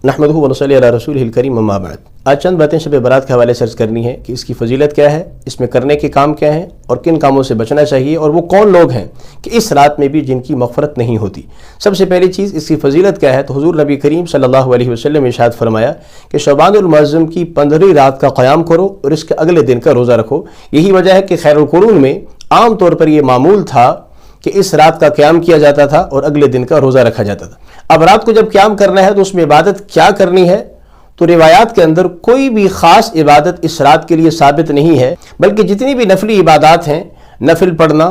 नहमदुहु व नसल्ली अला रसूलिहिल करीम अम्मा बाद। आज चंद बातें शब बारात के हवाले से अर्ज़ करनी है कि इसकी फजीलत क्या है, इसमें करने के काम क्या हैं और किन कामों से बचना चाहिए, और वो कौन लोग हैं कि इस रात में भी जिनकी मग़फ़रत नहीं होती। सबसे पहली चीज़ इसकी फजीलत क्या है, तो हुज़ूर नबी करीम सल्लल्लाहु अलैहि वसल्लम ने इरशाद फरमाया कि शअबानुल मुअज़्ज़म की 15वीं रात का क़याम करो और इसके अगले दिन का रोज़ा रखो। यही वजह है कि खैरुल कुरून में आम तौर पर यह मामूल था कि इस रात का क़याम किया जाता था और अगले दिन का रोज़ा रखा जाता था। अब रात को जब क़याम करना है तो उसमें इबादत क्या करनी है, तो रिवायात के अंदर कोई भी ख़ास इबादत इस रात के लिए साबित नहीं है, बल्कि जितनी भी नफली इबादत हैं, नफिल पढ़ना,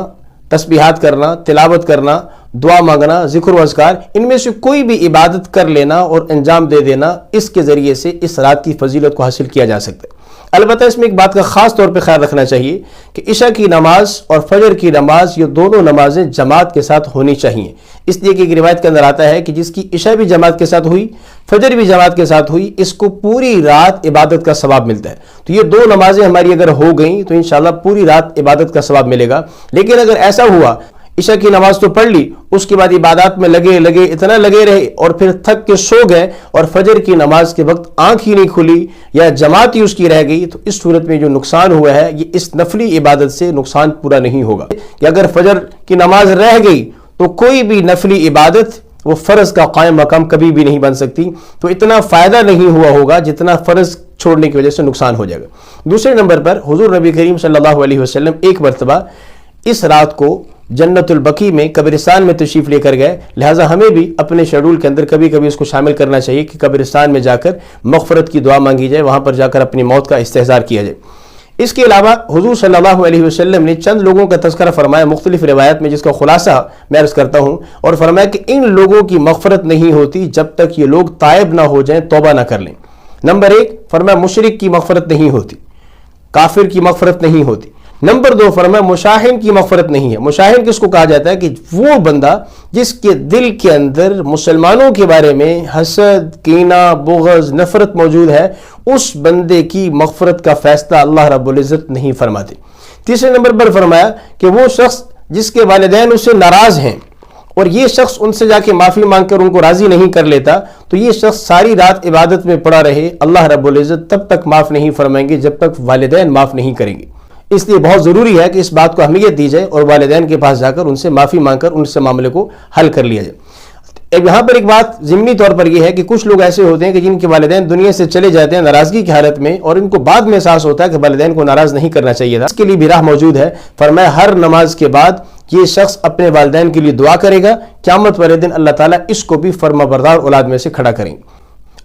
तस्बीहात करना, तिलावत करना, दुआ मांगना, ज़िक्र व अज़कार, इनमें से कोई भी इबादत कर लेना और अंजाम दे देना, इसके ज़रिए से इस रात की फजीलत को हासिल किया जा सकता है। अलबत्ता इसमें एक बात का ख़ास तौर पे ख्याल रखना चाहिए कि इशा की नमाज और फजर की नमाज, ये दोनों नमाजें जमात के साथ होनी चाहिए। इसलिए कि एक रिवायत के अंदर आता है कि जिसकी इशा भी जमात के साथ हुई, फजर भी जमात के साथ हुई, इसको पूरी रात इबादत का सवाब मिलता है। तो ये दो नमाजें हमारी अगर हो गई तो इंशाअल्लाह पूरी रात इबादत का सवाब मिलेगा। लेकिन अगर ऐसा हुआ, इशा की नमाज तो पढ़ ली, उसके बाद इबादत में लगे इतना लगे रहे और फिर थक के सो गए और फजर की नमाज के वक्त आंख ही नहीं खुली या जमात ही उसकी रह गई, तो इस सूरत में जो नुकसान हुआ है ये इस नफली इबादत से नुकसान पूरा नहीं होगा। कि अगर फजर की नमाज रह गई तो कोई भी नफली इबादत वो फ़र्ज का कायम मकाम कभी भी नहीं बन सकती, तो इतना फ़ायदा नहीं हुआ होगा जितना फ़र्ज छोड़ने की वजह से नुकसान हो जाएगा। दूसरे नंबर पर हुज़ूर नबी करीम सल्लल्लाहु अलैहि वसल्लम एक मरतबा इस रात को जन्नतुल बकी में कब्रिस्तान में तशरीफ़ लेकर गए। लिहाजा हमें भी अपने शेड्यूल के अंदर कभी कभी इसको शामिल करना चाहिए कि कब्रिस्तान में जाकर मग़फ़रत की दुआ मांगी जाए, वहाँ पर जाकर अपनी मौत का इस्तेहज़ार किया जाए। इसके अलावा हुज़ूर सल्लल्लाहु अलैहि वसल्लम ने चंद लोगों का तज़किरा फरमाया मुख्तलिफ रिवायत में, जिसका खुलासा मैं अर्ज़ करता हूँ, और फरमाया कि इन लोगों की मग़फ़रत नहीं होती जब तक ये लोग ताइब ना हो जाएं, तौबा ना कर लें। नंबर एक फरमाया मुशरिक की मग़फ़रत नहीं होती, काफिर की मग़फ़रत नहीं होती। नंबर दो फरमाया मुशाहिन की मग़फ़रत नहीं है। मुशाहिन किसको कहा जाता है कि वो बंदा जिसके दिल के अंदर मुसलमानों के बारे में हसद, कीना, बुग़्ज़, नफ़रत मौजूद है, उस बंदे की मग़फ़रत का फैसला अल्लाह रब्बुल इज़्ज़त नहीं फरमाते। तीसरे नंबर पर फरमाया कि वो शख्स जिसके वालिदैन उससे नाराज़ हैं और ये शख्स उनसे जाके माफ़ी मांगकर उनको राज़ी नहीं कर लेता, तो ये शख्स सारी रात इबादत में पड़ा रहे, अल्लाह रब्बुल इज़्ज़त तब तक माफ़ नहीं फरमाएंगे जब तक वालिदैन माफ़ नहीं करेंगे। इसलिए बहुत ज़रूरी है कि इस बात को अहमियत दी जाए और वालिदैन के पास जाकर उनसे माफ़ी मांगकर उनसे मामले को हल कर लिया जाए। यहाँ पर एक बात ज़िम्नी तौर पर यह है कि कुछ लोग ऐसे होते हैं कि जिनके वालिदैन दुनिया से चले जाते हैं नाराज़गी की हालत में, और इनको बाद में एहसास होता है कि वालिदैन को नाराज़ नहीं करना चाहिए था। इसके लिए भी राह मौजूद है। फरमाया हर नमाज के बाद ये शख्स अपने वालिदैन के लिए दुआ करेगा, क़यामत वाले दिन अल्लाह ताला इसको भी फर्माबरदार औलाद में से खड़ा करेंगे।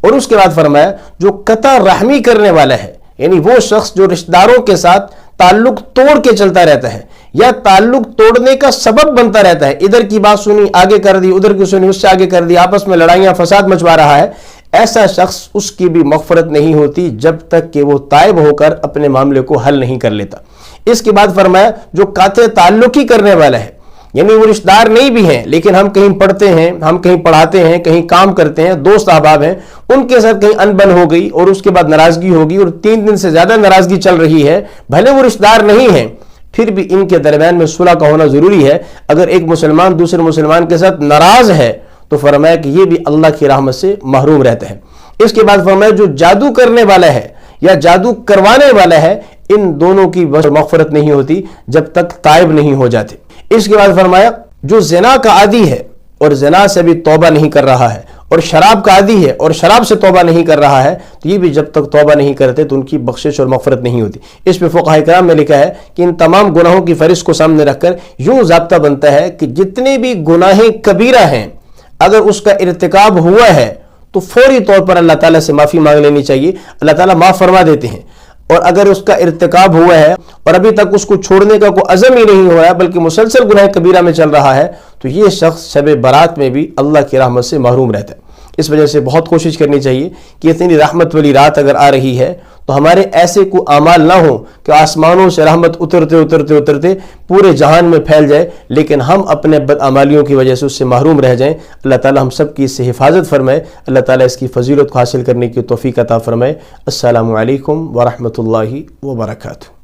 और उसके बाद फरमाया जो कता रहमी करने वाला है, यानी वो शख्स जो रिश्तेदारों के साथ ताल्लुक तोड़ के चलता रहता है या ताल्लुक तोड़ने का सबब बनता रहता है, इधर की बात सुनी आगे कर दी, उधर की सुनी उससे आगे कर दी, आपस में लड़ाइयां फसाद मचवा रहा है, ऐसा शख्स उसकी भी मग़फ़रत नहीं होती जब तक कि वो ताइब होकर अपने मामले को हल नहीं कर लेता। इसके बाद फरमाया जो काते ताल्लुक ही करने वाला है, यानी वो रिश्तेदार नहीं भी हैं लेकिन हम कहीं पढ़ते हैं, हम कहीं पढ़ाते हैं, कहीं काम करते हैं, दोस्त अहबाब हैं, उनके साथ कहीं अनबन हो गई और उसके बाद नाराज़गी होगी और 3 दिन से ज़्यादा नाराज़गी चल रही है, भले वो रिश्तेदार नहीं हैं, फिर भी इनके दरमियान में सुलह का होना ज़रूरी है। अगर एक मुसलमान दूसरे मुसलमान के साथ नाराज़ है तो फरमाया कि ये भी अल्लाह की रहमत से महरूम रहता है। इसके बाद फरमाया जो जादू करने वाला है या जादू करवाने वाला है, इन दोनों की मग़फ़रत नहीं होती जब तक ताइब नहीं हो जाते। इसके बाद फरमाया जो ज़िना का आदी है और ज़िना से भी तौबा नहीं कर रहा है, और शराब का आदी है और शराब से तौबा नहीं कर रहा है, तो ये भी जब तक तौबा नहीं करते तो उनकी बख्शिश और मग़फ़रत नहीं होती। इस पे फ़ुक़हा किराम में लिखा है कि इन तमाम गुनाहों की फ़हरिस्त को सामने रखकर यूँ ज़ाब्ता बनता है कि जितने भी गुनाहें कबीरा हैं, अगर उसका इर्तिकाब हुआ है तो फौरी तौर पर अल्लाह ताला से माफ़ी मांग लेनी चाहिए, अल्लाह ताला माफ़ फरमा देते हैं। और अगर उसका इर्तिकाब हुआ है और अभी तक उसको छोड़ने का कोई अज़म ही नहीं हो रहा है बल्कि मुसलसल गुनाह कबीरा में चल रहा है, तो ये शख्स शब बारात में भी अल्लाह की रहमत से महरूम रहता है। इस वजह से बहुत कोशिश करनी चाहिए कि इतनी रहमत वाली रात अगर आ रही है तो हमारे ऐसे को आमाल ना हो कि आसमानों से रहमत उतरते उतरते उतरते पूरे जहान में फैल जाए, लेकिन हम अपने बदअमालियों की वजह से उससे महरूम रह जाएं। अल्लाह ताला हम सब की इससे हिफाजत फरमाए, अल्लाह ताला इसकी फजीलत को हासिल करने की तौफीक अता फरमाए। अस्सलामु अलैकुम व रहमतुल्लाहि व बरकातुहू।